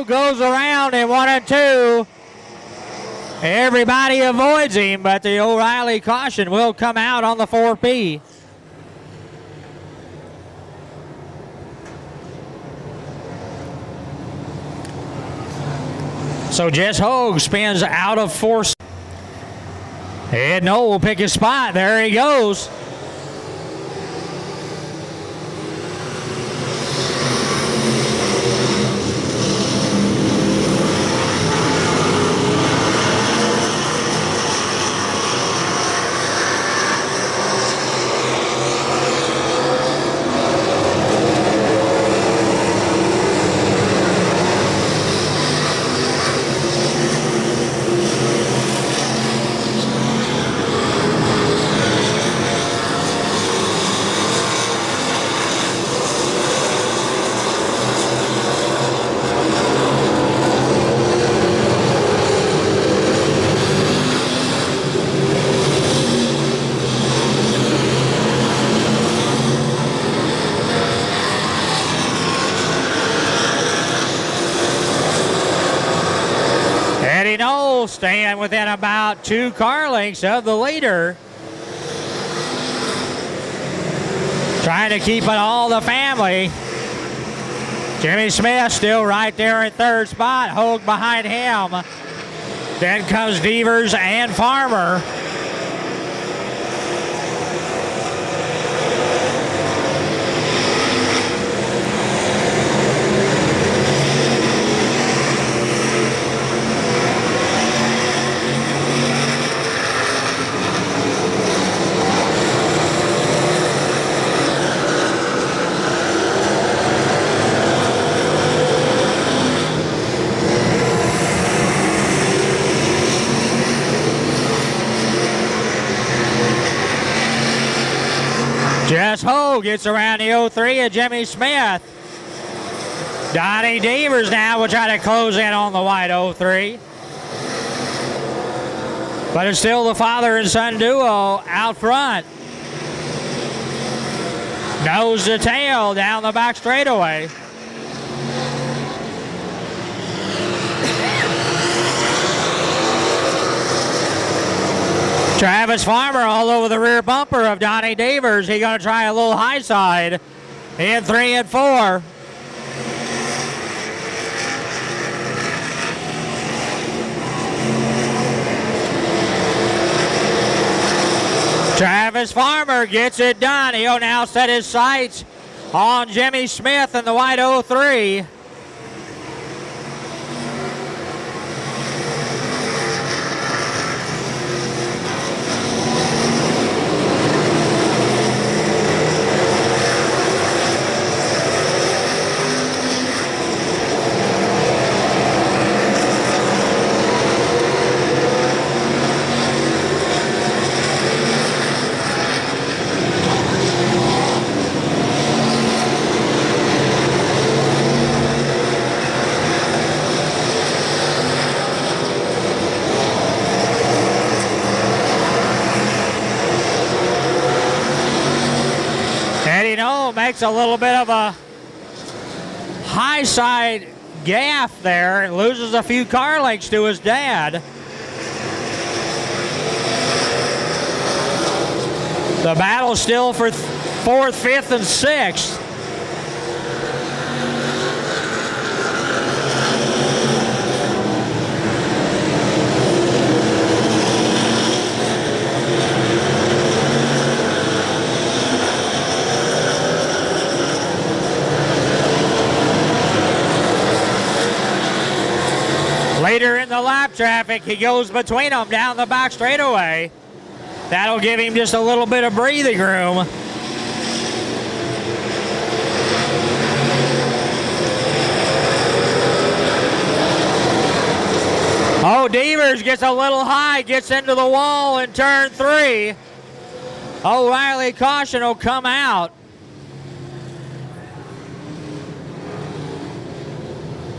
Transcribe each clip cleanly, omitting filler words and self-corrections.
goes around in 1 and 2. Everybody avoids him, but the O'Reilly caution will come out on the 4P. So Jess Hogue spins out of 4. Ed Knoll will pick his spot. There he goes. Staying within about 2 car lengths of the leader. Trying to keep it all the family. Jimmy Smith still right there in 3rd spot. Hogue behind him. Then comes Devers and Farmer. Jess Hogue gets around the 03 of Jimmy Smith. Donnie Devers now will try to close in on the white 03. But it's still the father and son duo out front. Nose to tail down the back straightaway. Travis Farmer all over the rear bumper of Donnie Devers. He's going to try a little high side in 3 and 4. Travis Farmer gets it done. He'll now set his sights on Jimmy Smith in the white 03. Makes a little bit of a high side gaff there and loses a few car lengths to his dad. The battle still for 4th, 5th, and 6th. Later in the lap traffic, he goes between them down the back straightaway. That'll give him just a little bit of breathing room. Oh, Devers gets a little high, gets into the wall in turn 3. O'Reilly caution will come out.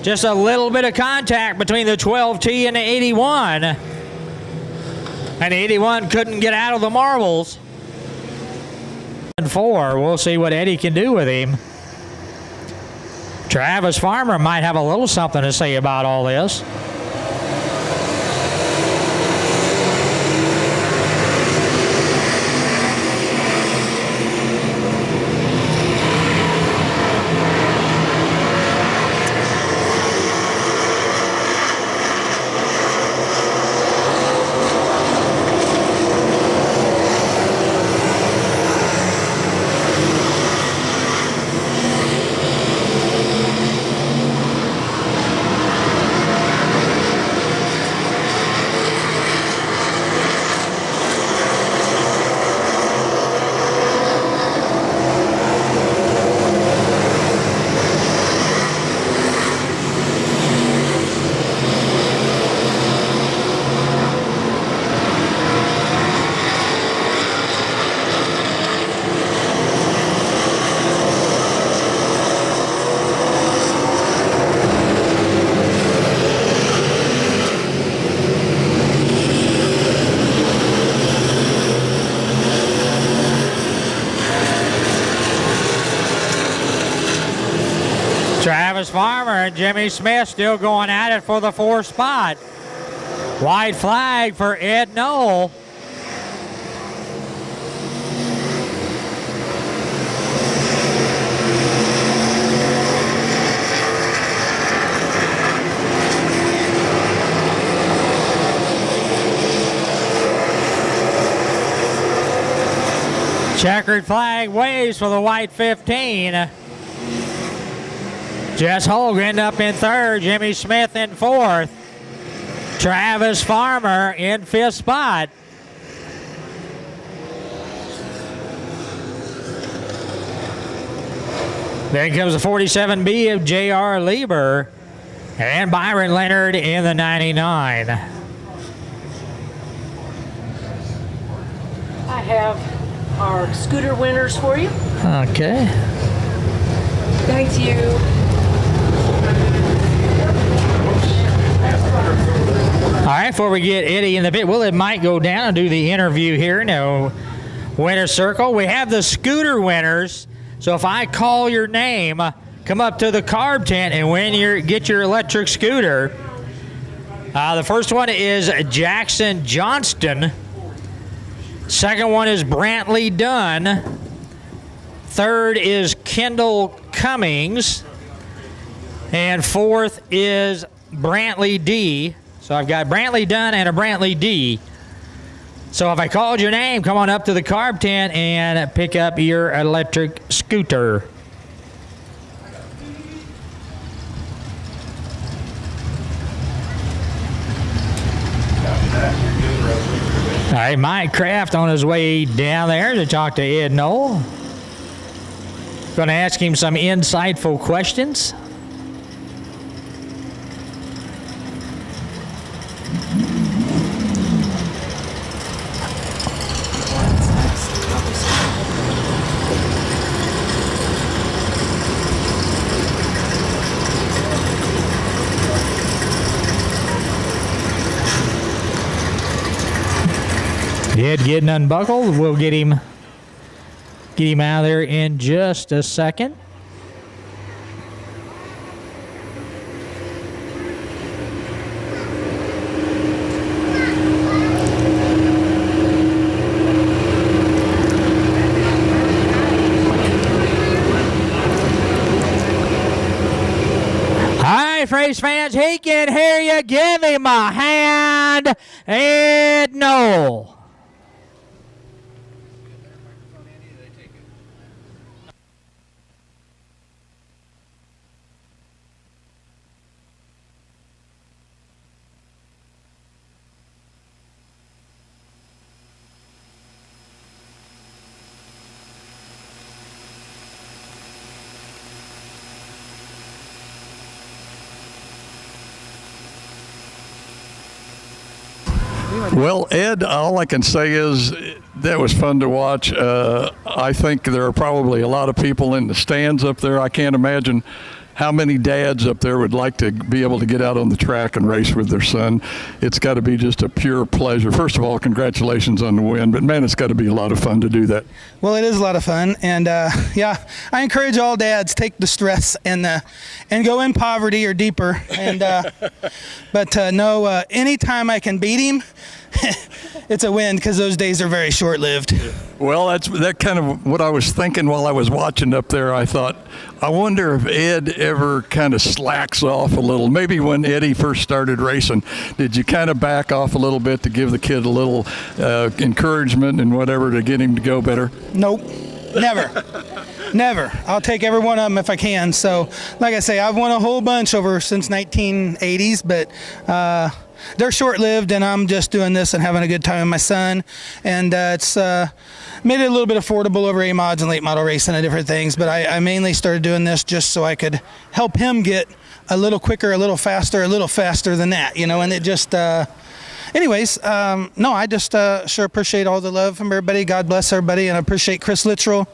Just a little bit of contact between the 12T and the 81. And the 81 couldn't get out of the marbles. And 4, we'll see what Eddie can do with him. Travis Farmer might have a little something to say about all this. Travis Farmer and Jimmy Smith still going at it for the 4th spot. White flag for Ed Knoll. Checkered flag waves for the white 15. Jess Hogan up in 3rd, Jimmy Smith in 4th. Travis Farmer in 5th spot. Then comes the 47B of J.R. Lieber and Byron Leonard in the 99. I have our scooter winners for you. Okay. Thank you. All right, before we get Eddie in the pit, Willard might go down and do the interview here. No winner circle. We have the scooter winners. So if I call your name, come up to the carb tent and get your electric scooter. The first one is Jackson Johnston. Second one is Brantley Dunn. Third is Kendall Cummings. And fourth is Brantley D. So I've got Brantley Dunn and a Brantley D. So if I called your name, come on up to the carb tent and pick up your electric scooter. All right, Mike Kraft on his way down there to talk to Ed Knoll. Going to ask him some insightful questions. Ed getting unbuckled. We'll get him out of there in just a second. All right, race fans, he can hear you. Give him a hand, Ed Knoll. Well, Ed, all I can say is that was fun to watch. I think there are probably a lot of people in the stands up there. I can't imagine how many dads up there would like to be able to get out on the track and race with their son. It's got to be just a pure pleasure. First of all, congratulations on the win, but man, it's got to be a lot of fun to do that. Well, it is a lot of fun, and yeah, I encourage all dads, take the stress and go in poverty or deeper. And but no, anytime I can beat him, it's a win, because those days are very short-lived. Well, that kind of what I was thinking while I was watching up there. I thought, I wonder if Ed ever kind of slacks off a little. Maybe when Eddie first started racing, did you kind of back off a little bit to give the kid a little encouragement and whatever to get him to go better? Nope, never. Never. I'll take every one of them if I can. So, like I say, I've won a whole bunch over since 1980s, but they're short-lived, and I'm just doing this and having a good time with my son. And it's made it a little bit affordable over A-mods and late model racing and different things. But I mainly started doing this just so I could help him get a little quicker, a little faster than that, you know. And it just anyways, no, I just sure appreciate all the love from everybody. God bless everybody, and I appreciate Chris Littrell,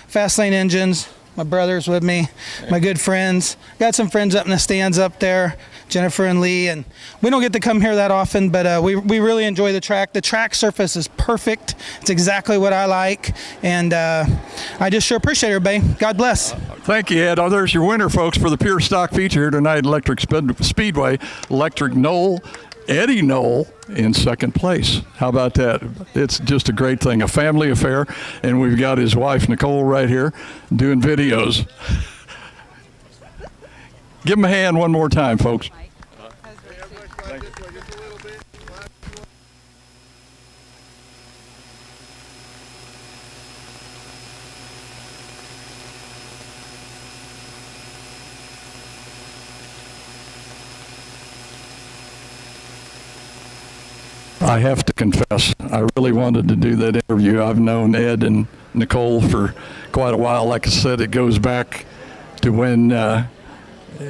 Fast Lane Engines, my brother's with me, my good friends. Got some friends up in the stands up there, Jennifer and Lee, and we don't get to come here that often, but we really enjoy the track. The track surface is perfect. It's exactly what I like, and I just sure appreciate everybody. God bless. Thank you, Ed. Oh, there's your winner, folks, for the Pure Stock feature here tonight, Electric Speedway. Electric Knoll, Eddie Knoll in second place. How about that? It's just a great thing, a family affair, and we've got his wife, Nicole, right here doing videos. Give him a hand one more time, folks. I have to confess, I really wanted to do that interview. I've known Ed and Nicole for quite a while. Like I said, it goes back to when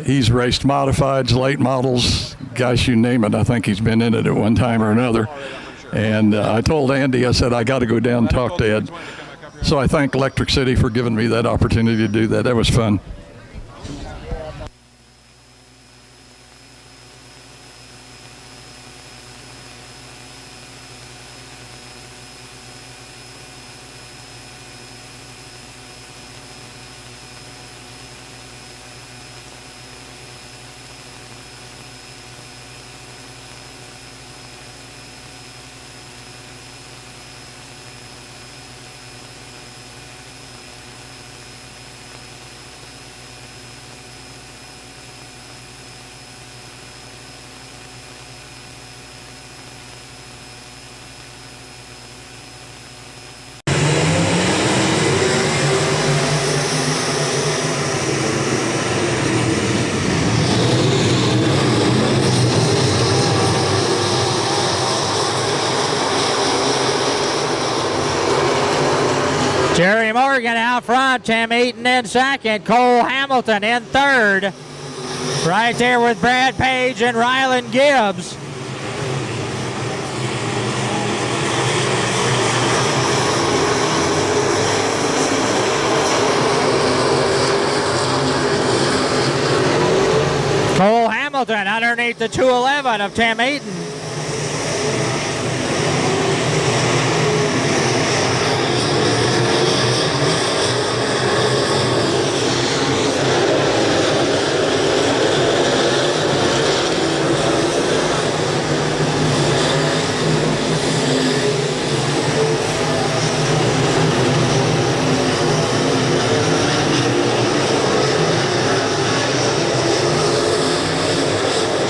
he's raced modifieds, late models, gosh, you name it. I think he's been in it at one time or another. And I told Andy, I said, I got to go down and talk to Ed. So I thank Electric City for giving me that opportunity to do that. That was fun. Jerry Morgan out front, Tim Eaton in second, Cole Hamilton in third. Right there with Brad Page and Ryland Gibbs. Cole Hamilton underneath the 211 of Tim Eaton.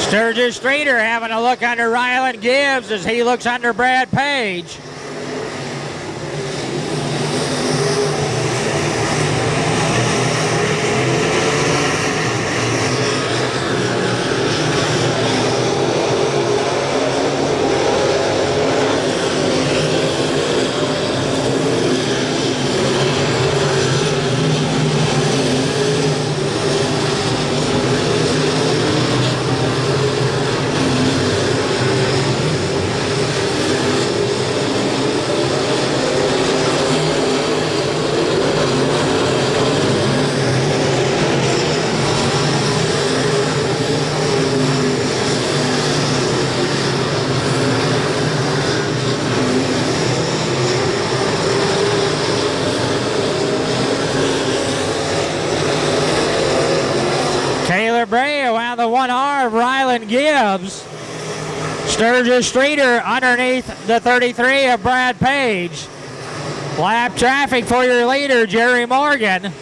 Sturgis Streeter having a look under Ryland Gibbs as he looks under Brad Page. Taylor Bray around the 1R of Ryland Gibbs. Sturgis Streeter underneath the 33 of Brad Page. Lap traffic for your leader, Jerry Morgan.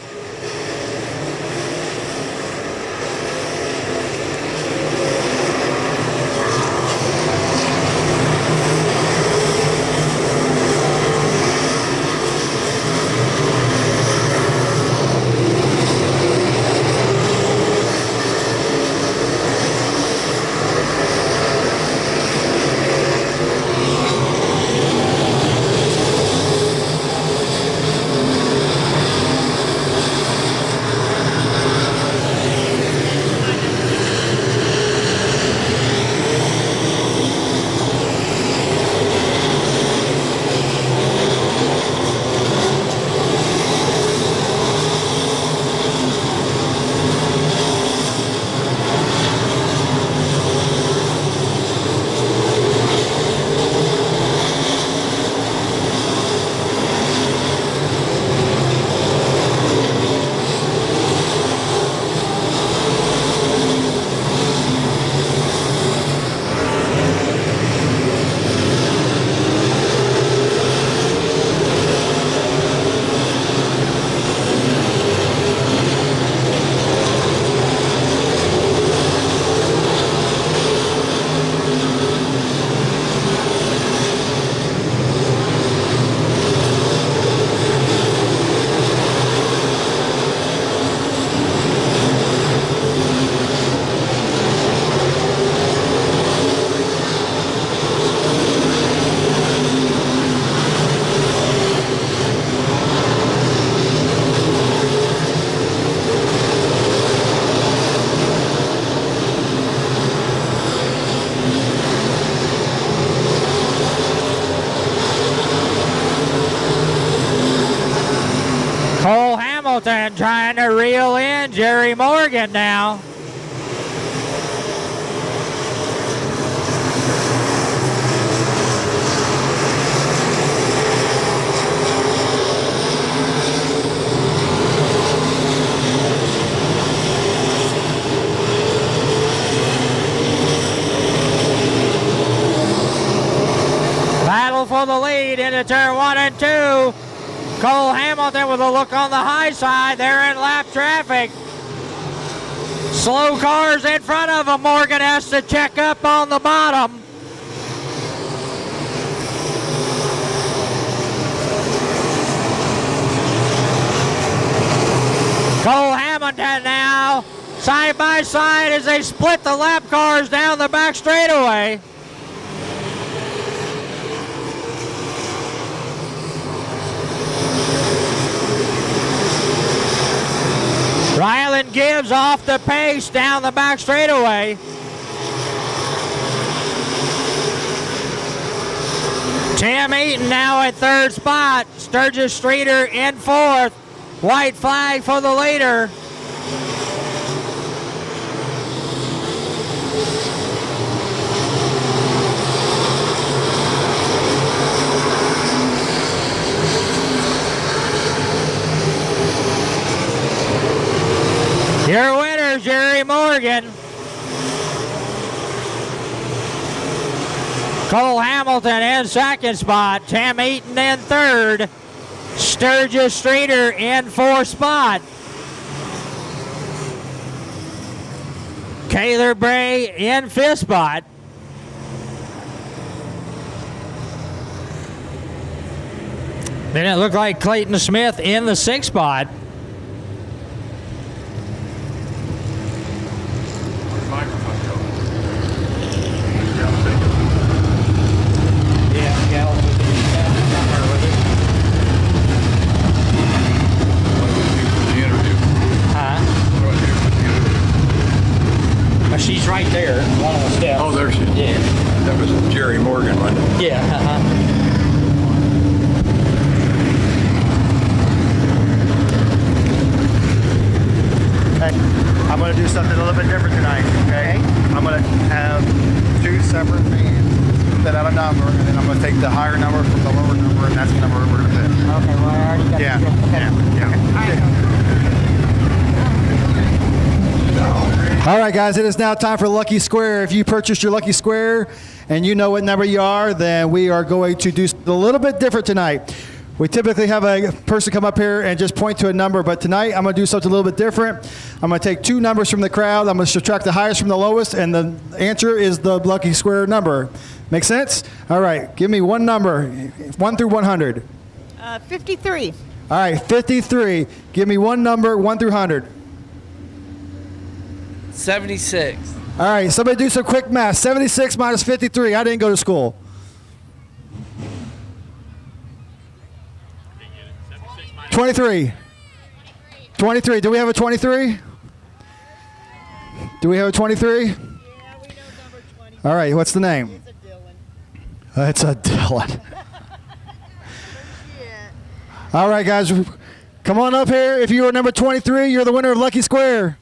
Cole Hamilton trying to reel in Jerry Morgan now. Battle for the lead into turn 1 and 2. Cole Hamilton with a look on the high side. They're in lap traffic. Slow cars in front of him. Morgan has to check up on the bottom. Cole Hamilton now side by side as they split the lap cars down the back straightaway. Ryland Gibbs off the pace down the back straightaway. Tim Eaton now at third spot. Sturgis Streeter in fourth. White flag for the leader. Your winner, Jerry Morgan. Cole Hamilton in second spot. Tim Eaton in third. Sturgis Streeter in fourth spot. Taylor Bray in fifth spot. Then it looked like Clayton Smith in the sixth spot. She's right there, one of the steps. Oh, there she is. Yeah. That was Jerry Morgan, wasn't it? Yeah. Hey, I'm going to do something a little bit different tonight, okay? I'm going to have two separate fans that have a number, and then I'm going to take the higher number from the lower number, and that's the number we're going to pick. Okay, well, I already got Yeah, the okay. yeah, yeah. Okay. All right. All right, guys, it is now time for Lucky Square. If you purchased your Lucky Square and you know what number you are, then we are going to do a little bit different tonight. We typically have a person come up here and just point to a number, but tonight I'm going to do something a little bit different. I'm going to take 2 numbers from the crowd. I'm going to subtract the highest from the lowest, and the answer is the Lucky Square number. Make sense? All right, give me one number, 1 through 100. 53. All right, 53. Give me one number, 1 through 100. 76. All right, somebody do some quick math. 76 minus 53. I didn't go to school. 23. 23. Do we have a 23? Do we have a 23? Yeah, we know number 20. All right, what's the name? It's a Dylan. It's a Dylan. Yeah. All right, guys, come on up here. If you are number 23, you're the winner of Lucky Square.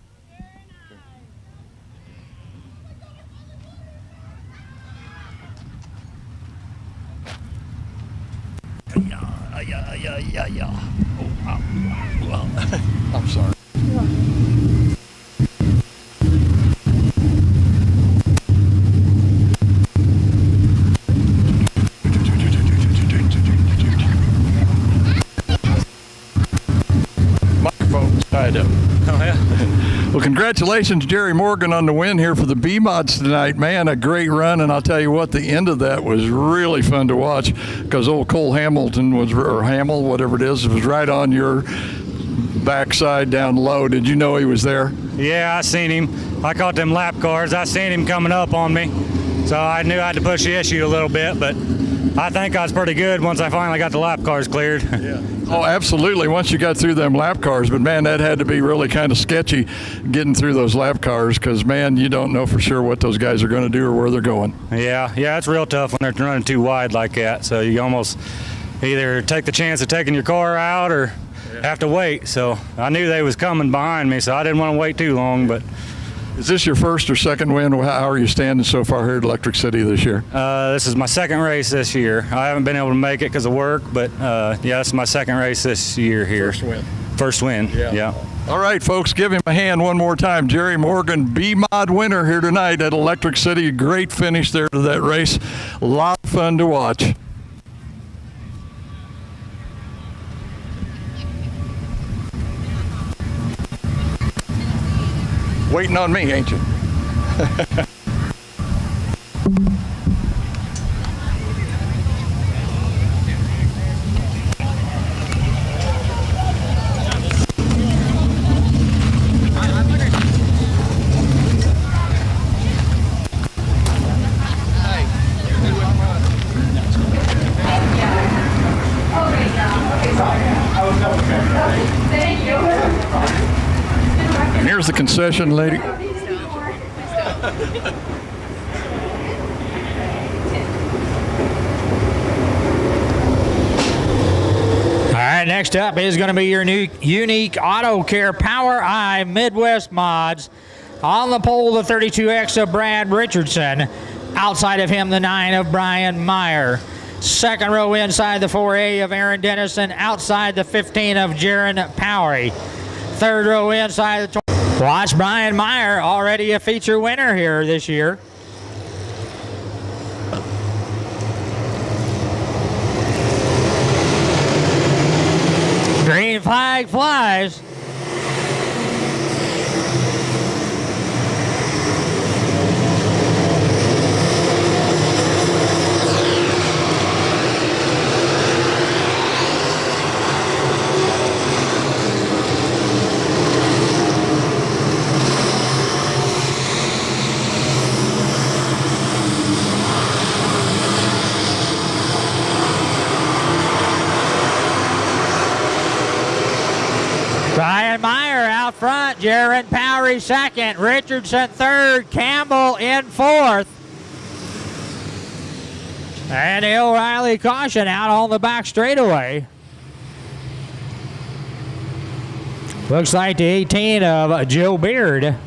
I'm sorry. Microphone's tied up. Oh, yeah. Well, congratulations, Jerry Morgan, on the win here for the B-Mods tonight. Man, a great run, and I'll tell you what, the end of that was really fun to watch because old Cole Hamilton was, or Hamill, whatever it is, was right on your backside down low. Did you know he was there? Yeah, I seen him. I caught them lap cars. I seen him coming up on me. So I knew I had to push the issue a little bit, but I think I was pretty good once I finally got the lap cars cleared. Yeah. Oh, absolutely. Once you got through them lap cars, but man, that had to be really kind of sketchy getting through those lap cars because, man, you don't know for sure what those guys are going to do or where they're going. Yeah, it's real tough when they're running too wide like that. So you almost either take the chance of taking your car out or have to wait. So I knew they was coming behind me, so I didn't want to wait too long. But Is this your first or second win? How are you standing so far here at Electric City this year? this is my second race this year. I haven't been able to make it because of work, but yeah, this is my second race this year here. First win. Yeah. All right, folks, give him a hand one more time. Jerry Morgan, B-Mod winner here tonight at Electric City. Great finish there to that race. A lot of fun to watch. Waiting on me, ain't you? And here's the concession lady. All right, next up is going to be your new unique Auto Care Power Eye Midwest Mods. On the pole, the 32X of Brad Richardson. Outside of him, the 9 of Brian Meyer. Second row inside the 4A of Aaron Dennison. Outside the 15 of Jaron Powery. Third row inside the 20. Watch Brian Meyer, already a feature winner here this year. Green flag flies. Brian Meyer out front, Jaron Powery second, Richardson third, Campbell in fourth. And O'Reilly caution out on the back straightaway. Looks like the 18 of Joe Beard.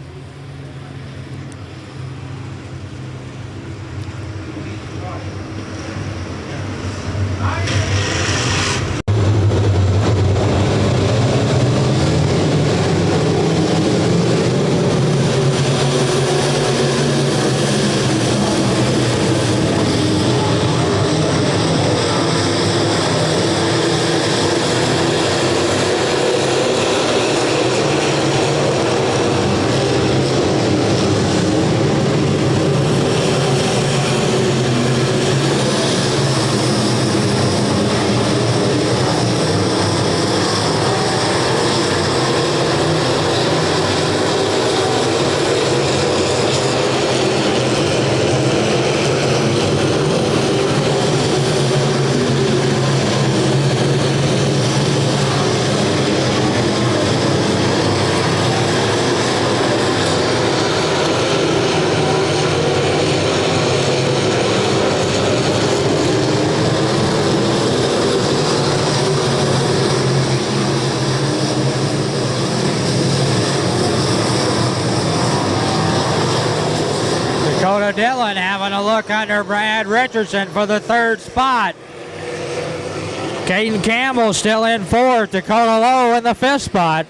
Dakota Dillon having a look under Brad Richardson for the third spot. Caden Campbell still in fourth. Dakota Lowe in the fifth spot.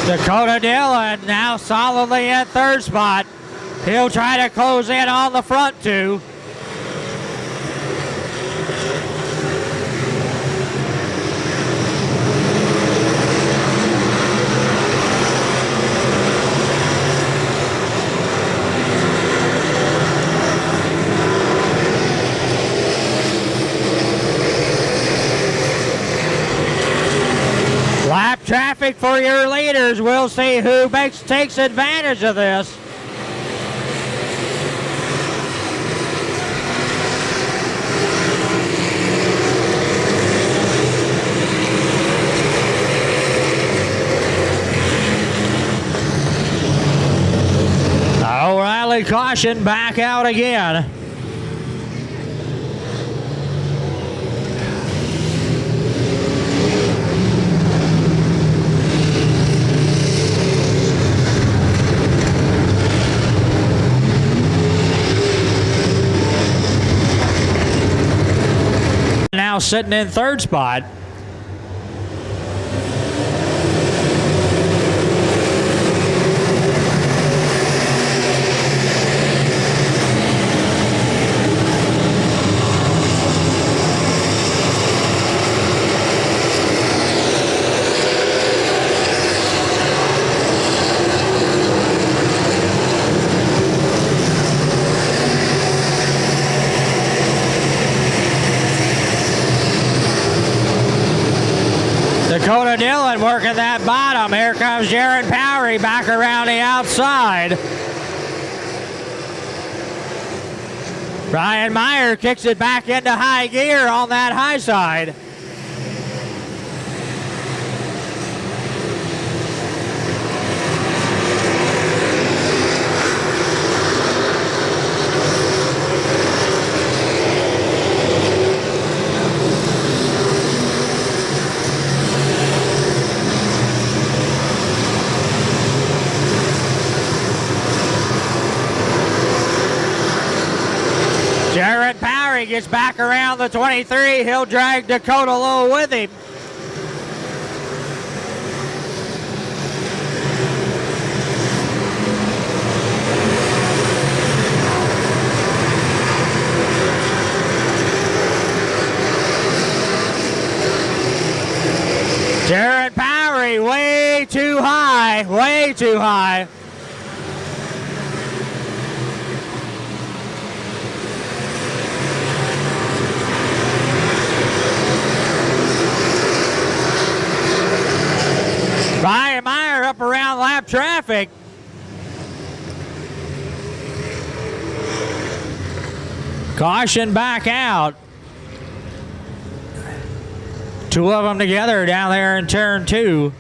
Dakota Dillon now solidly in third spot. He'll try to close in on the front two. Lap traffic for your leaders. We'll see who takes advantage of this. O'Reilly caution back out again. Now sitting in third spot. Dakota Dillon working that bottom. Here comes Jared Powery back around the outside. Brian Meyer kicks it back into high gear on that high side. Jared Powery gets back around the 23. He'll drag Dakota Lowe with him. Jared Powery way too high, way too high. Brian Meyer up around lap traffic. Caution back out. Two of them together down there in turn two.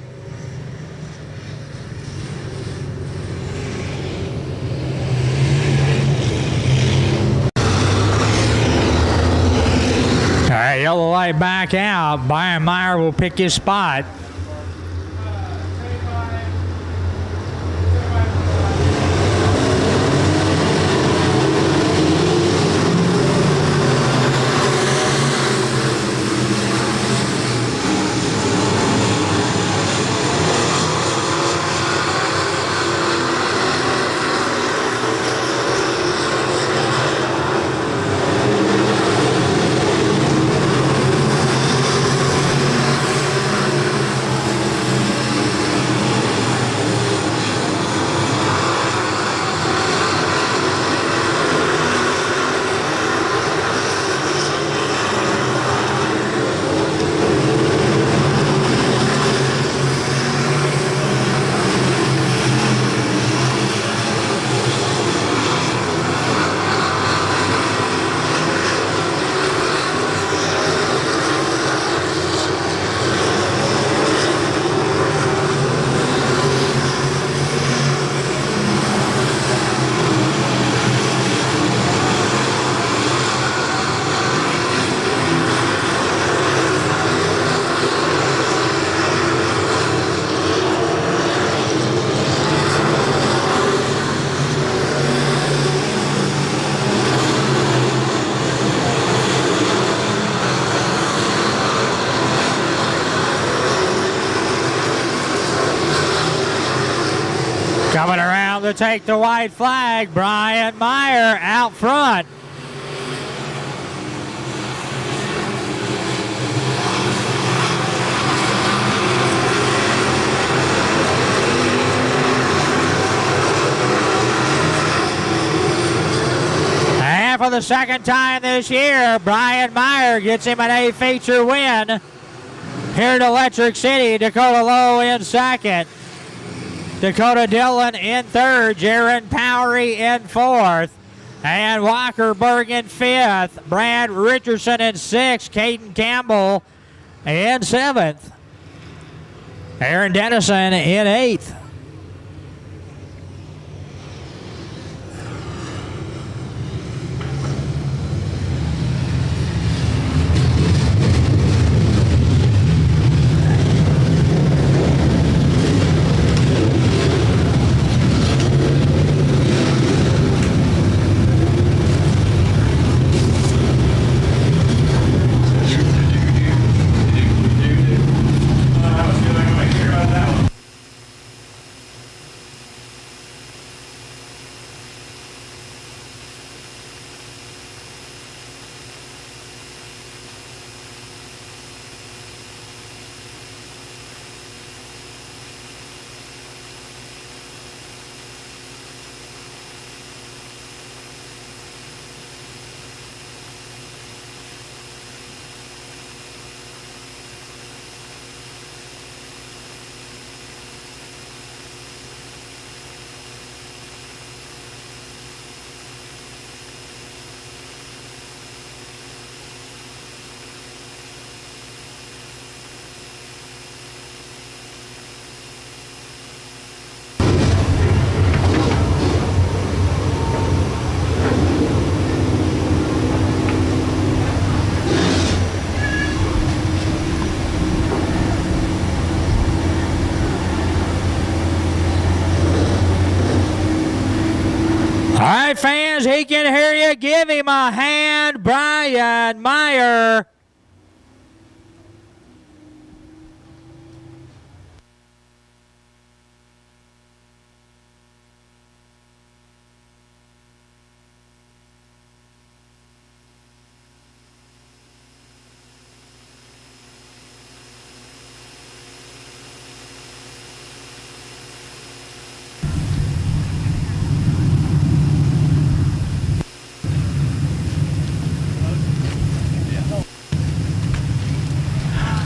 All right, yellow light back out. Brian Meyer will pick his spot. to take the white flag. Brian Meyer out front. And for the second time this year, Brian Meyer gets him an A feature win here at Electric City. Dakota Lowe in second. Dakota Dillon in third. Jaron Powery in fourth. And Walkerberg in fifth. Brad Richardson in sixth. Caden Campbell in seventh. Aaron Dennison in eighth. All right, fans, he can hear you. Give him a hand, Brian Meyer.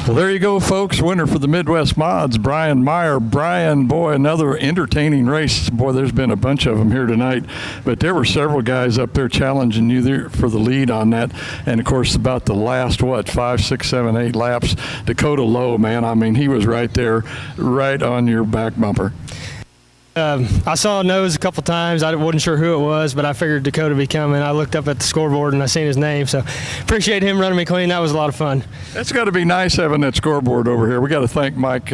Well, there you go, folks. Winner for the Midwest Mods, Brian Meyer. Brian, boy, another entertaining race. Boy, there's been a bunch of them here tonight, but there were several guys up there challenging you there for the lead on that. And, of course, about the last, 5, 6, 7, 8 laps, Dakota Lowe, man, I mean, he was right there, right on your back bumper. I saw a nose a couple times. I wasn't sure who it was, but I figured Dakota would be coming. I looked up at the scoreboard and I seen his name, so appreciate him running me clean. That was a lot of fun. It's got to be nice having that scoreboard over here. We got to thank Mike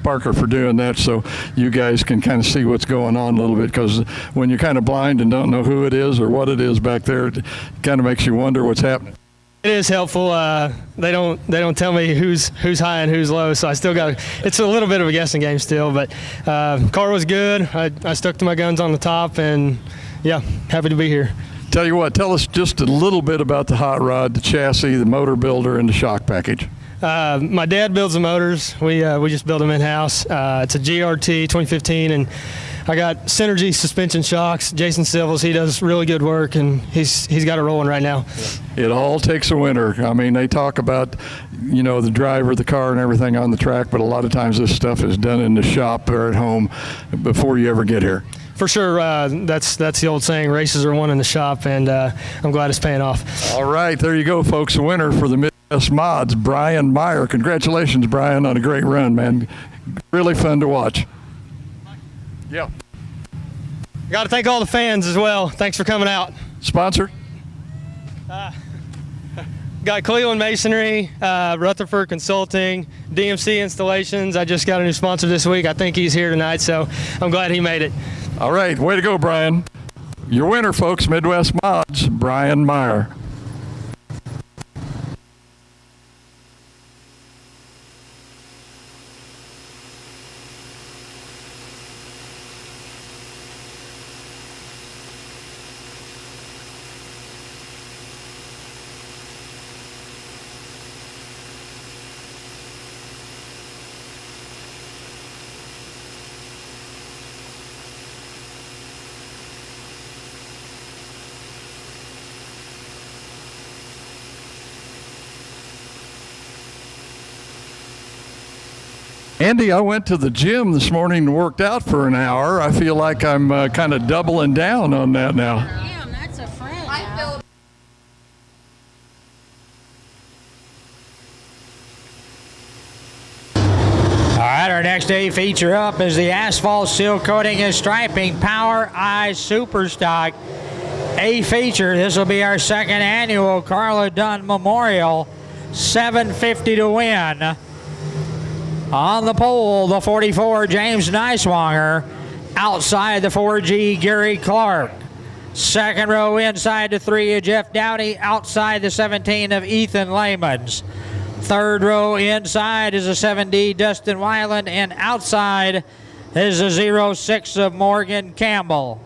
Parker for doing that, so you guys can kind of see what's going on a little bit, because when you're kind of blind and don't know who it is or what it is back there, it kind of makes you wonder what's happening. It is helpful. They don't tell me who's high and who's low, so I still got. It's a little bit of a guessing game still, but car was good. I stuck to my guns on the top, and yeah, happy to be here. Tell you what, tell us just a little bit about the hot rod, the chassis, the motor builder, and the shock package. My dad builds the motors. We just build them in-house. It's a GRT 2015, and I got Synergy suspension shocks. Jason Silvels, he does really good work, and he's got it rolling right now. It all takes a winner. I mean, they talk about, the driver, the car, and everything on the track, but a lot of times this stuff is done in the shop or at home before you ever get here. For sure, that's the old saying, races are won in the shop, and I'm glad it's paying off. All right, there you go, folks. A winner for the Midwest Mods, Brian Meyer. Congratulations, Brian, on a great run, man. Really fun to watch. Yeah. Got to thank all the fans as well. Thanks for coming out. Sponsor? Got Cleveland Masonry, Rutherford Consulting, DMC Installations. I just got a new sponsor this week. I think he's here tonight, so I'm glad he made it. All right, way to go, Brian. Your winner, folks, Midwest Mods, Brian Meyer. Andy, I went to the gym this morning and worked out for an hour. I feel like I'm kind of doubling down on that now. Damn, that's a friend. All right, our next A feature up is the asphalt seal coating and striping Power Eye Superstock A feature. This will be our second annual Carla Dunn Memorial. $750 to win. On the pole, the 44 James Neiswanger. Outside the 4G Gary Clark. Second row inside the 3 of Jeff Dowdy. Outside the 17 of Ethan Lamans. Third row inside is a 7D Dustin Weiland, and outside is a 06 of Morgan Campbell.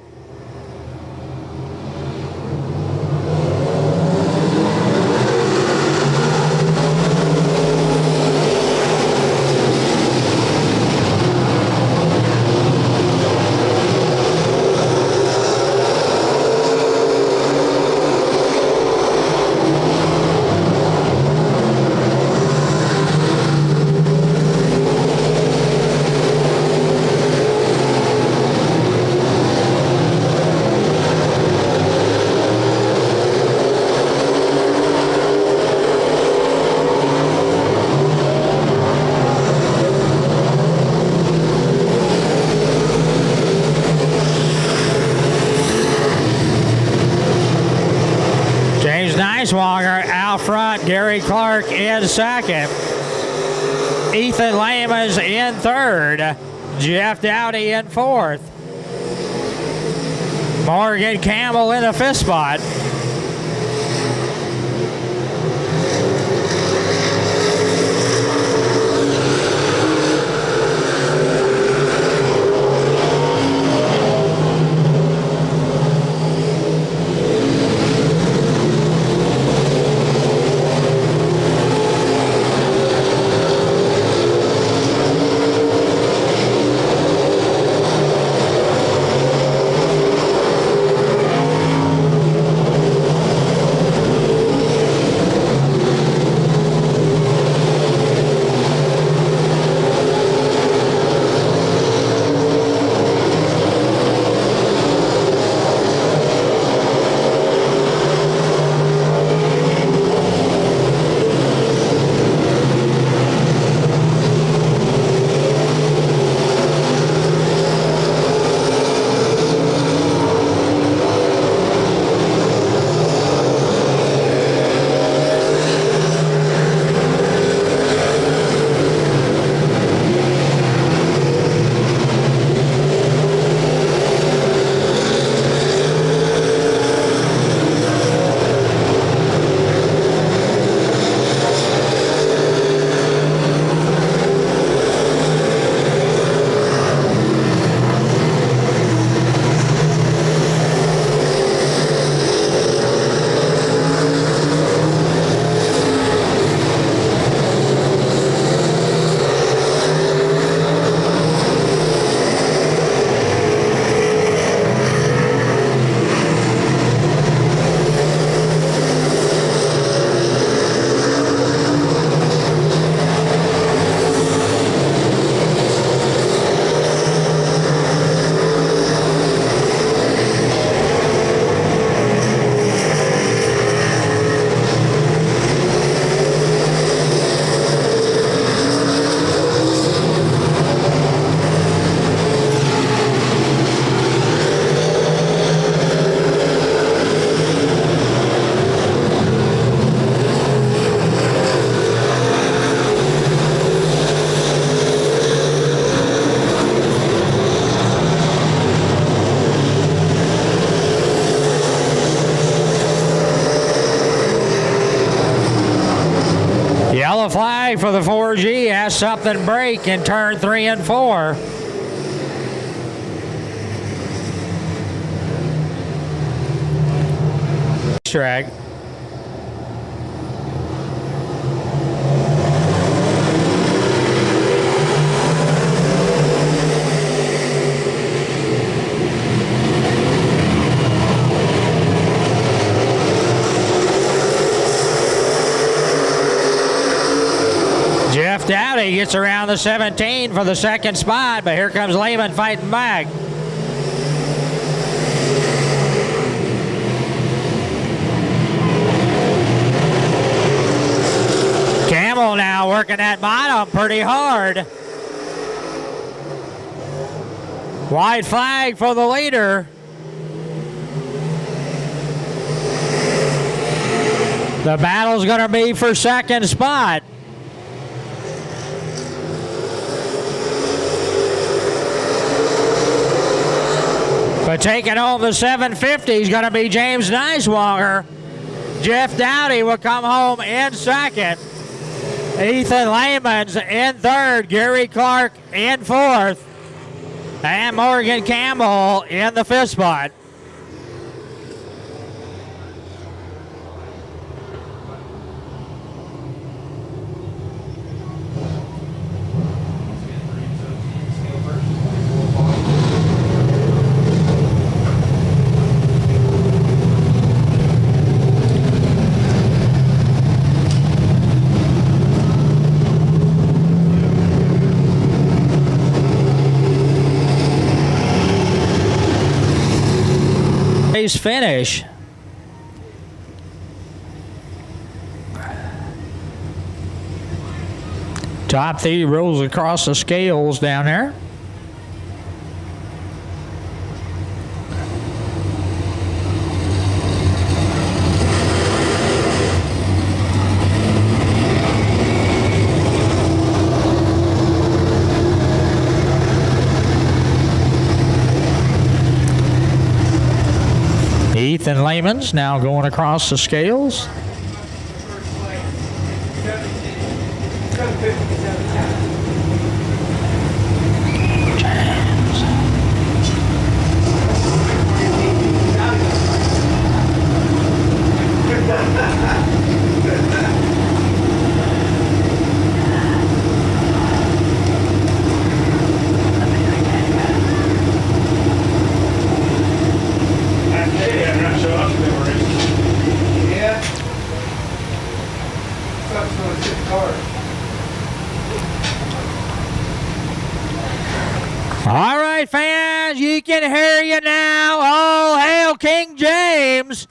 Neiswanger out front, Gary Clark in second. Ethan Lamans in third. Jeff Dowdy in fourth. Morgan Campbell in the fifth spot. Yellow flag for the 4G has something break in turn 3 and 4. Track. Jeff Dowdy gets around the 17 for the second spot, but here comes Lehman fighting back. Campbell now working that bottom pretty hard. White flag for the leader. The battle's going to be for second spot. But taking home the 750 is going to be James Neiswanger. Jeff Dowdy will come home in second. Ethan Lehman's in third. Gary Clark in fourth. And Morgan Campbell in the fifth spot. Finish. Top three rolls across the scales down there. Ethan Lehman's now going across the scales. All right, fans, you can hear you now. Oh, hail King James.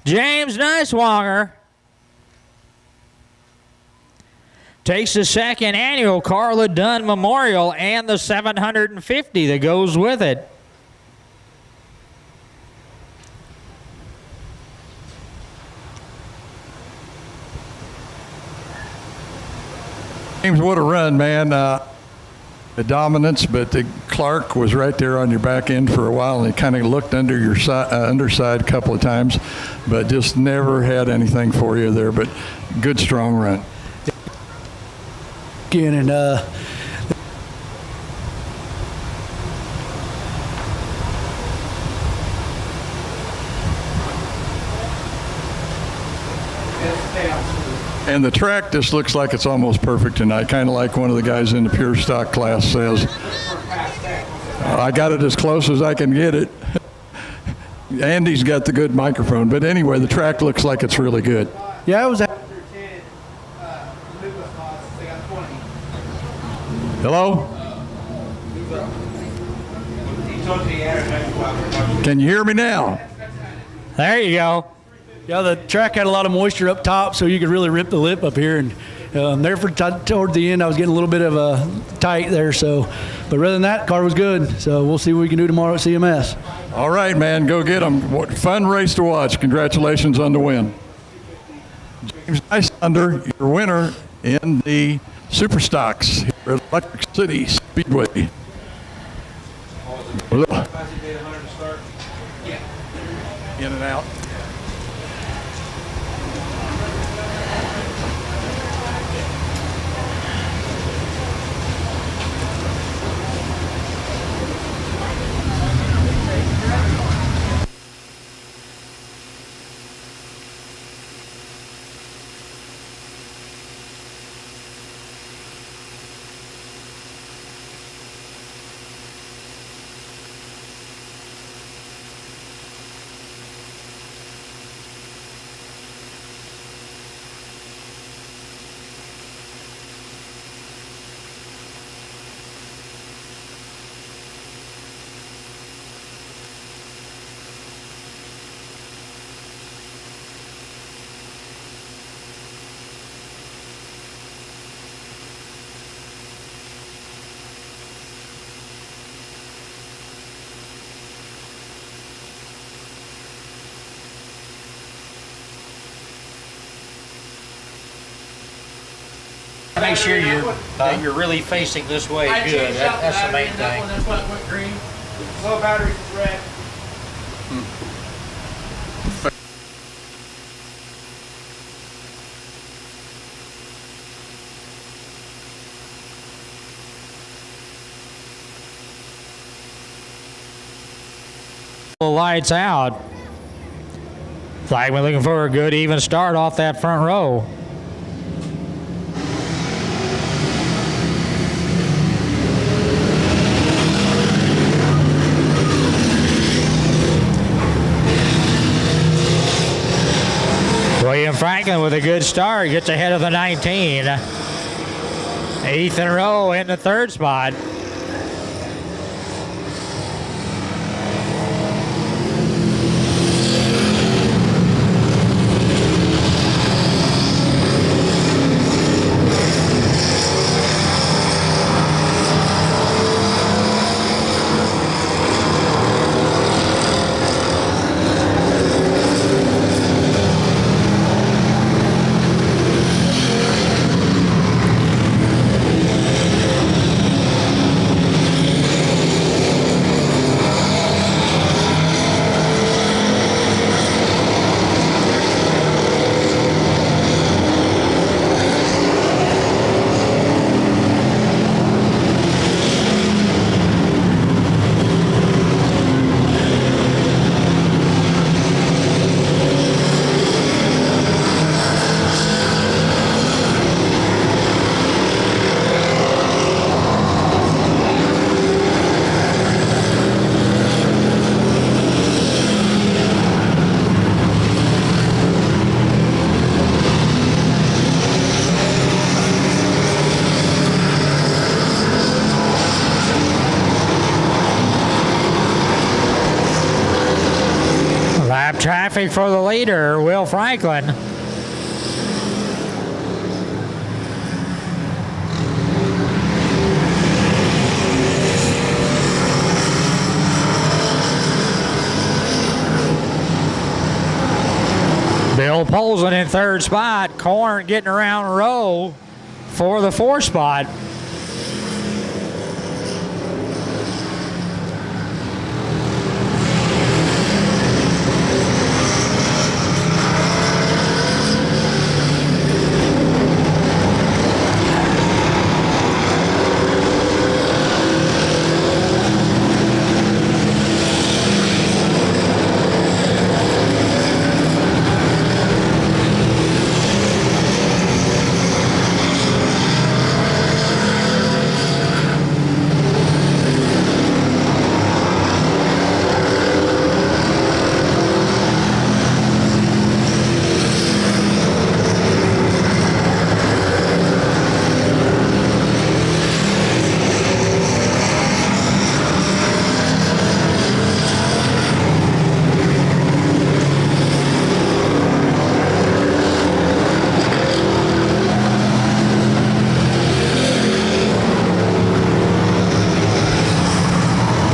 James Neiswanger takes the second annual Carla Dunn Memorial and the 750 that goes with it. James, what a run, man. The dominance, but Clark was right there on your back end for a while, and he kind of looked under your underside a couple of times, but just never had anything for you there. But good, strong run. Again, and And the track just looks like it's almost perfect tonight, kind of like one of the guys in the pure stock class says. I got it as close as I can get it. Andy's got the good microphone, but anyway, the track looks like it's really good. yeah, it was. Hello? Can you hear me now? There you go. Yeah, the track had a lot of moisture up top, so you could really rip the lip up here. And there toward the end, I was getting a little bit of a tight there. So, but rather than that, car was good. So we'll see what we can do tomorrow at CMS. All right, man, go get them. What fun race to watch. Congratulations on the win. James Neiswanger, your winner in the Super Stocks here at Electric City Speedway. In and out. Make sure that you're really facing this way good. That's the main thing. That's why it went green. Low battery is red. Lights out. Flagman looking for a good even start off that front row. William Franklin with a good start gets ahead of the 19. Ethan Rowe in the third spot. Traffic for the leader, Will Franklin. Bill Polson in third spot. Corn getting around Rowe for the fourth spot.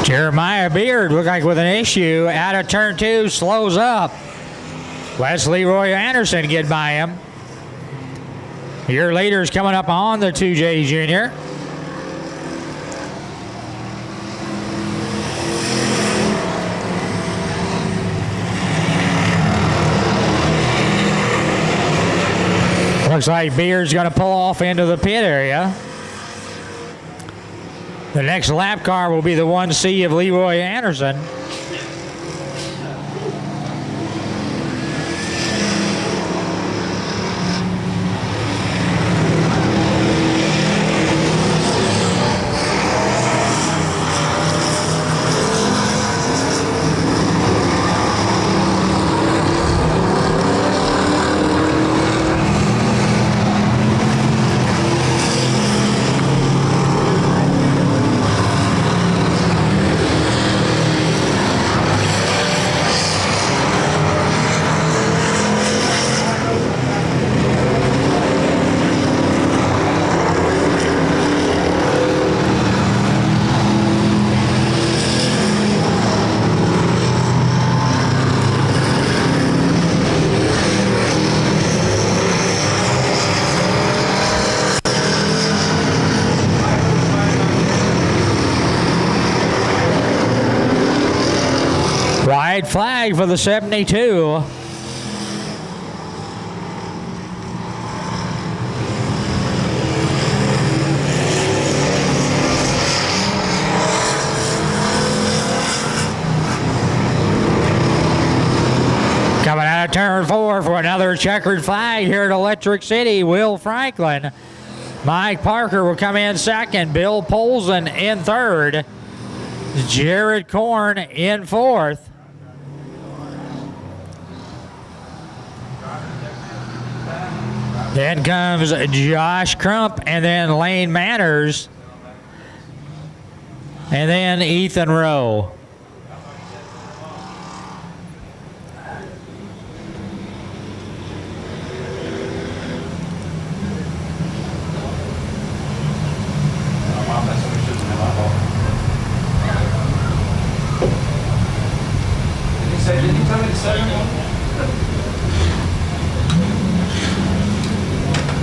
Jeremiah Beard looked like with an issue out of turn two, slows up. Lets Leroy Anderson get by him. Your leader's coming up on the 2J Junior. Looks like Beard's going to pull off into the pit area. The next lap car will be the 1C of Leroy Anderson. White flag for the 72. Coming out of turn 4 for another checkered flag here at Electric City, Will Franklin. Mike Parker will come in second. Bill Polson in third. Jared Korn in fourth. Then comes Josh Crump and then Lane Manners. And then Ethan Rowe.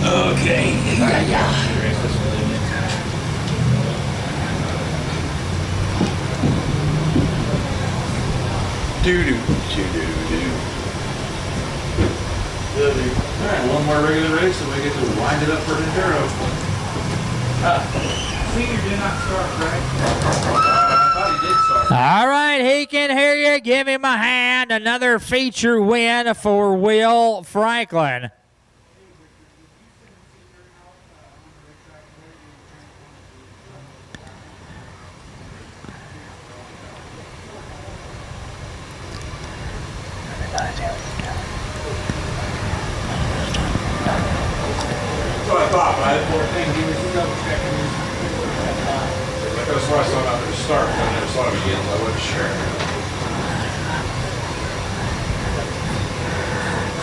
Okay. All right, one more regular race and we get to wind it up for an enduro. Senior did not start, right? I thought he did start. All right, he can hear you. Give him a hand. Another feature win for Will Franklin. That's what I thought, but I didn't he was double checking. Like that's why I saw him out there to start, but I never saw him again, so I wasn't sure.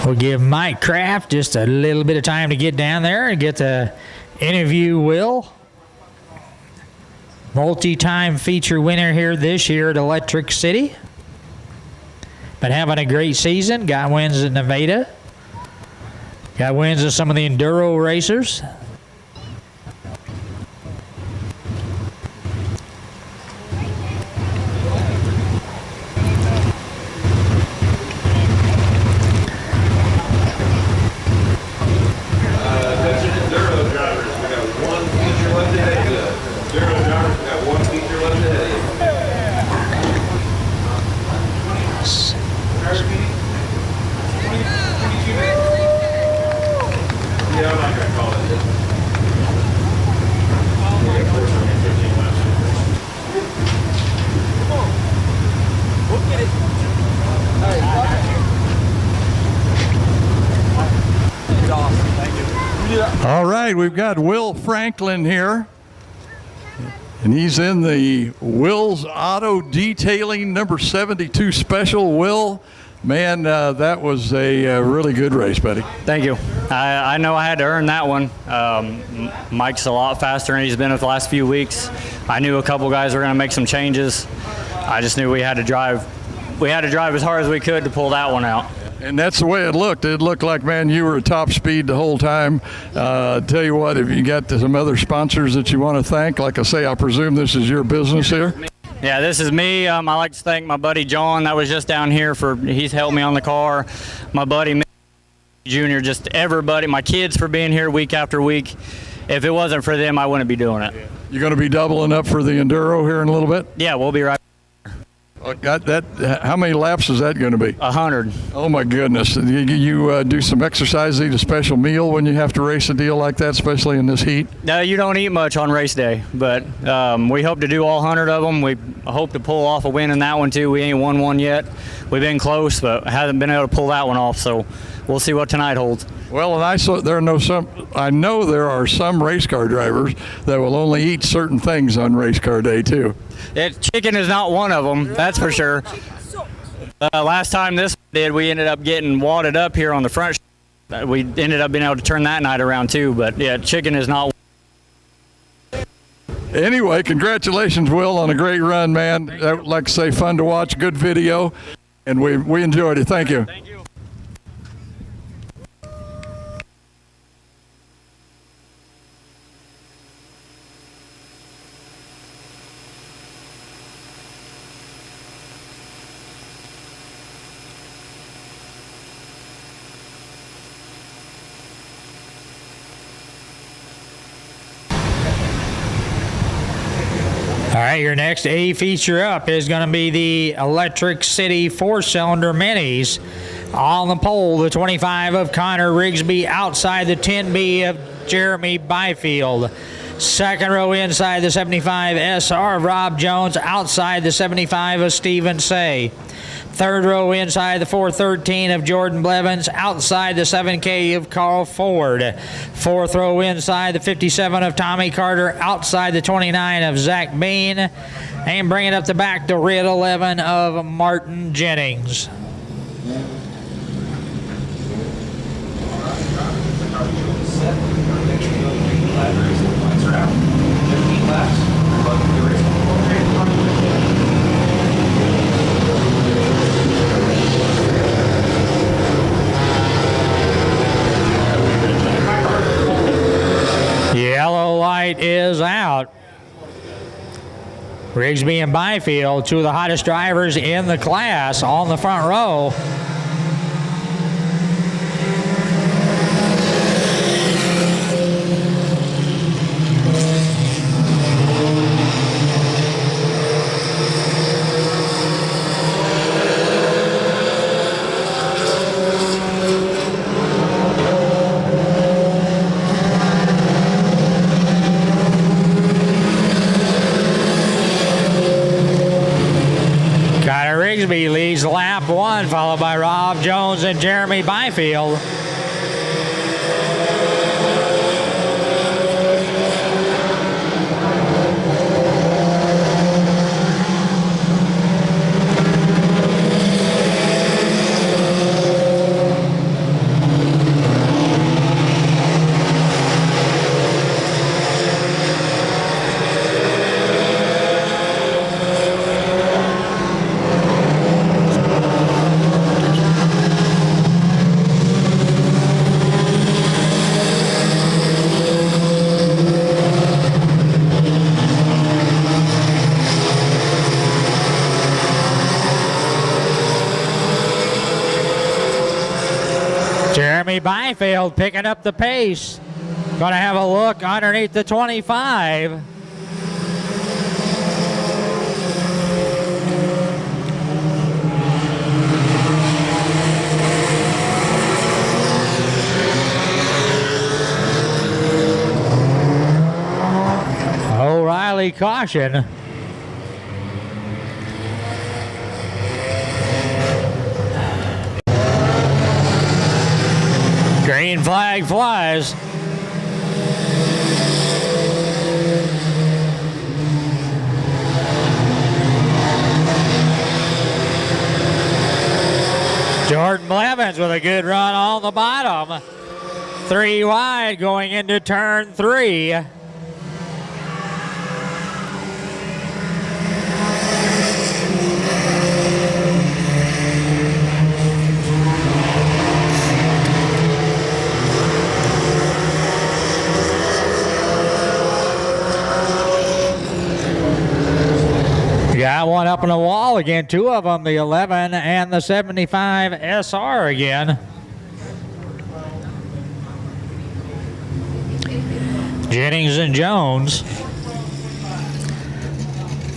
We'll give Mike Kraft just a little bit of time to get down there and get to interview Will. Multi-time feature winner here this year at Electric City. Been having a great season. Got wins at Nevada. Got wins at some of the enduro racers. All right, we've got Will Franklin here, and he's in the Will's Auto Detailing number 72 special. Will, man, that was a really good race, buddy. Thank you. I know I had to earn that one. Mike's a lot faster than he's been with the last few weeks. I knew a couple guys were going to make some changes. I just knew we had to drive. We had to drive as hard as we could to pull that one out. And that's the way it looked. It looked like, man, you were at top speed the whole time. Tell you what, if you got some other sponsors that you want to thank, like I say, I presume this is your business here? Yeah, this is me. I like to thank my buddy John that was just down here he's helped me on the car. My buddy Junior, just everybody, my kids for being here week after week. If it wasn't for them, I wouldn't be doing it. You're going to be doubling up for the enduro here in a little bit? Yeah, we'll be right. Got that? How many laps is that going to be? 100. Oh my goodness! You do some exercise, eat a special meal when you have to race a deal like that, especially in this heat. No, you don't eat much on race day, but we hope to do all 100 of them. We hope to pull off a win in that one too. We ain't won one yet. We've been close, but haven't been able to pull that one off. So we'll see what tonight holds. Well, and I know there are some race car drivers that will only eat certain things on race car day too. Chicken is not one of them, that's for sure. Last time this did, we ended up getting wadded up here on the front. We ended up being able to turn that night around too, but yeah, chicken is not. Anyway, congratulations, Will, on a great run, man. Like I say, fun to watch, good video, and we enjoyed it. Thank you. Thank you. right, your next A feature up is going to be the Electric City 4-cylinder minis. On the pole, the 25 of Connor Rigsby outside the 10B of Jeremy Byfield. Second row inside the 75 SR of Rob Jones, outside the 75 of Stephen Say. Third row inside the 413 of Jordan Blevins, outside the 7K of Carl Ford. Fourth row inside the 57 of Tommy Carter, outside the 29 of Zach Bean. And bringing up the back, the red 11 of Martin Jennings. Yellow light is out. Rigsby and Byfield, two of the hottest drivers in the class, on the front row. Rigsby leads lap 1, followed by Rob Jones and Jeremy Byfield. Jeremy Byfield picking up the pace. Going to have a look underneath the 25. O'Reilly caution. Green flag flies. Jordan Blevins with a good run on the bottom. 3 wide going into turn 3. Got one up on the wall again, 2 of them, the 11 and the 75 SR again. Jennings and Jones.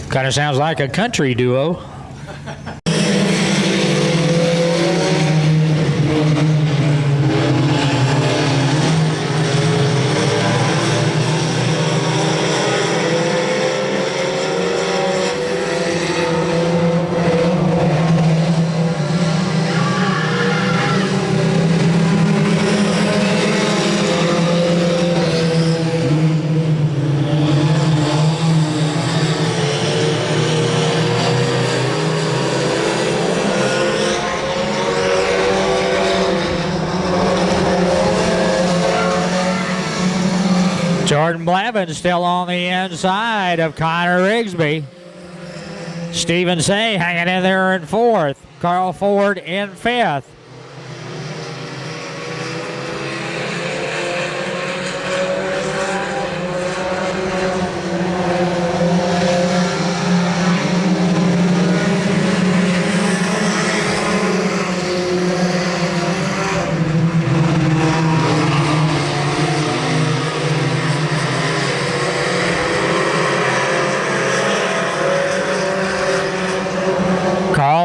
Kind of sounds like a country duo. Jordan Blevins still on the inside of Connor Rigsby. Stephen Say hanging in there in 4th. Carl Ford in 5th.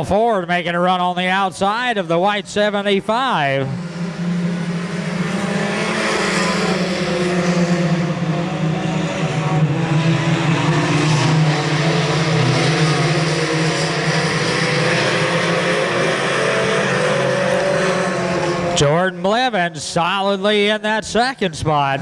Ford making a run on the outside of the white 75. Jordan Blevins solidly in that second spot.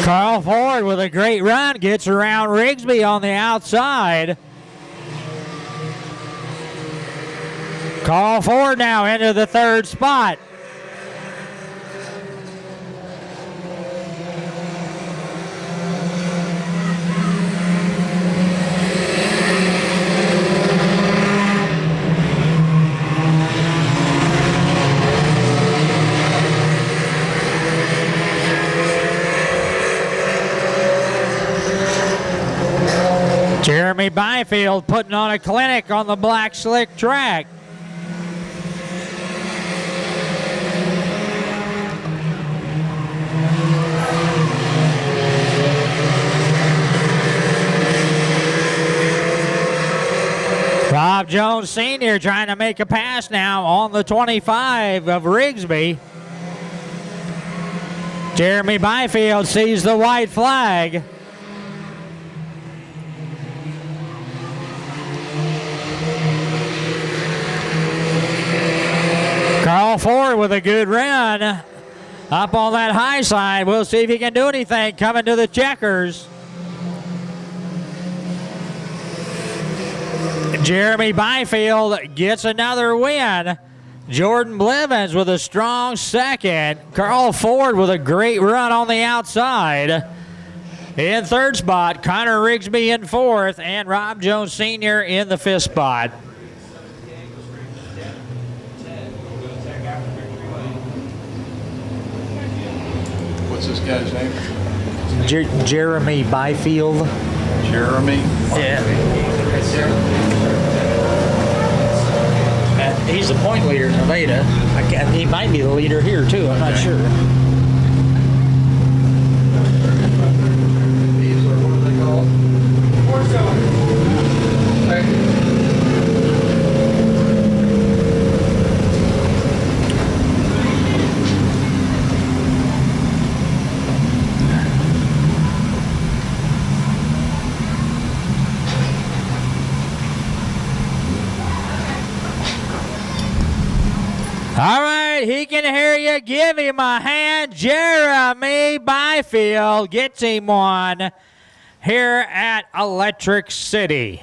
Carl Ford with a great run gets around Rigsby on the outside. Carl Ford now into the third spot. Jeremy Byfield putting on a clinic on the black slick track. Rob Jones Sr. trying to make a pass now on the 25 of Rigsby. Jeremy Byfield sees the white flag. Carl Ford with a good run up on that high side. We'll see if he can do anything coming to the checkers. Jeremy Byfield gets another win. Jordan Blevins with a strong second. Carl Ford with a great run on the outside. In third spot, Connor Rigsby in fourth, and Rob Jones Sr. in the fifth spot. What's this guy's name? Jeremy Byfield. Jeremy? Yeah. And he's the point leader in Nevada. He might be the leader here too, I'm not sure. All right, he can hear you. Give him a hand. Jeremy Byfield gets him one here at Electric City.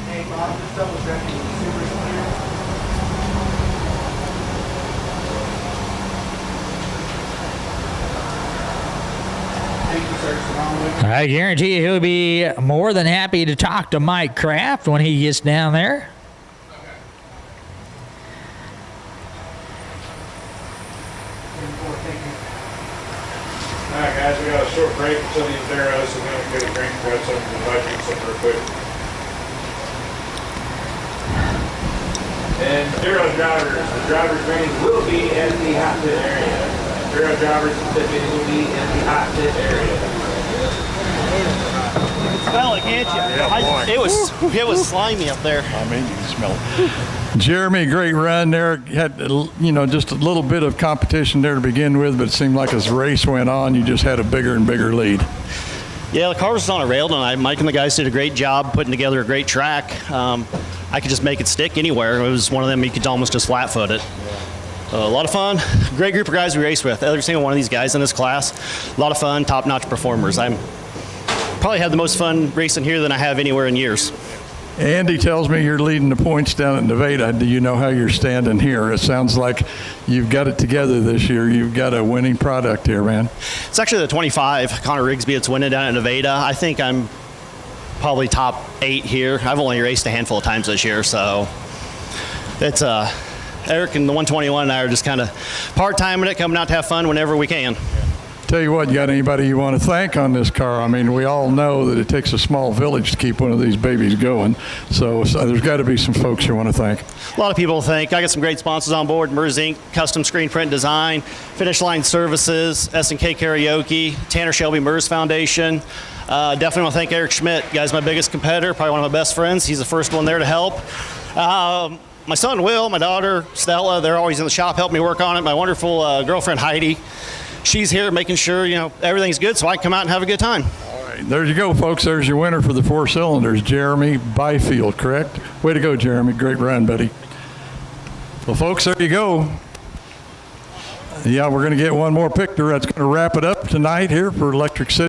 Hey, Bob, just double checking. I guarantee you he'll be more than happy to talk to Mike Kraft when he gets down there. All right, guys, we got a short break until these arrows, so we're going to get a drink, grab something, invite you something real quick. And zero drivers, the driver's range will be in the hot pit area. Zero drivers will be in the hot pit area. You can smell it, can't you? It was slimy up there. I mean, you can smell it. Jeremy, great run there. Had just a little bit of competition there to begin with, but it seemed like as the race went on, you just had a bigger and bigger lead. Yeah, the car was on a rail tonight. Mike and the guys did a great job putting together a great track. I could just make it stick anywhere. It was one of them you could almost just flat foot it. A lot of fun. Great group of guys we raced with. Every single one of these guys in this class, a lot of fun, top-notch performers. I'm probably had the most fun racing here than I have anywhere in years. Andy tells me you're leading the points down at Nevada. Do you know how you're standing here? It sounds like you've got it together this year. You've got a winning product here, man. It's actually the 25, Connor Rigsby. It's winning down at Nevada. I think I'm probably top 8 here. I've only raced a handful of times this year, so it's Eric and the 121 and I are just kind of part-timing it, coming out to have fun whenever we can. Tell you what, you got anybody you want to thank on this car? I mean, we all know that it takes a small village to keep one of these babies going. So there's got to be some folks you want to thank. A lot of people to thank. I got some great sponsors on board. MERS Inc., Custom Screen Print Design, Finish Line Services, S&K Karaoke, Tanner Shelby MERS Foundation. Definitely want to thank Eric Schmidt. Guy's my biggest competitor, probably one of my best friends. He's the first one there to help. My son Will, my daughter Stella, they're always in the shop helping me work on it. My wonderful girlfriend Heidi. She's here making sure, everything's good so I can come out and have a good time. All right, there you go, folks. There's your winner for the 4 cylinders, Jeremy Byfield, correct? Way to go, Jeremy. Great run, buddy. Well, folks, there you go. Yeah, we're going to get one more picture. That's going to wrap it up tonight here for Electric City.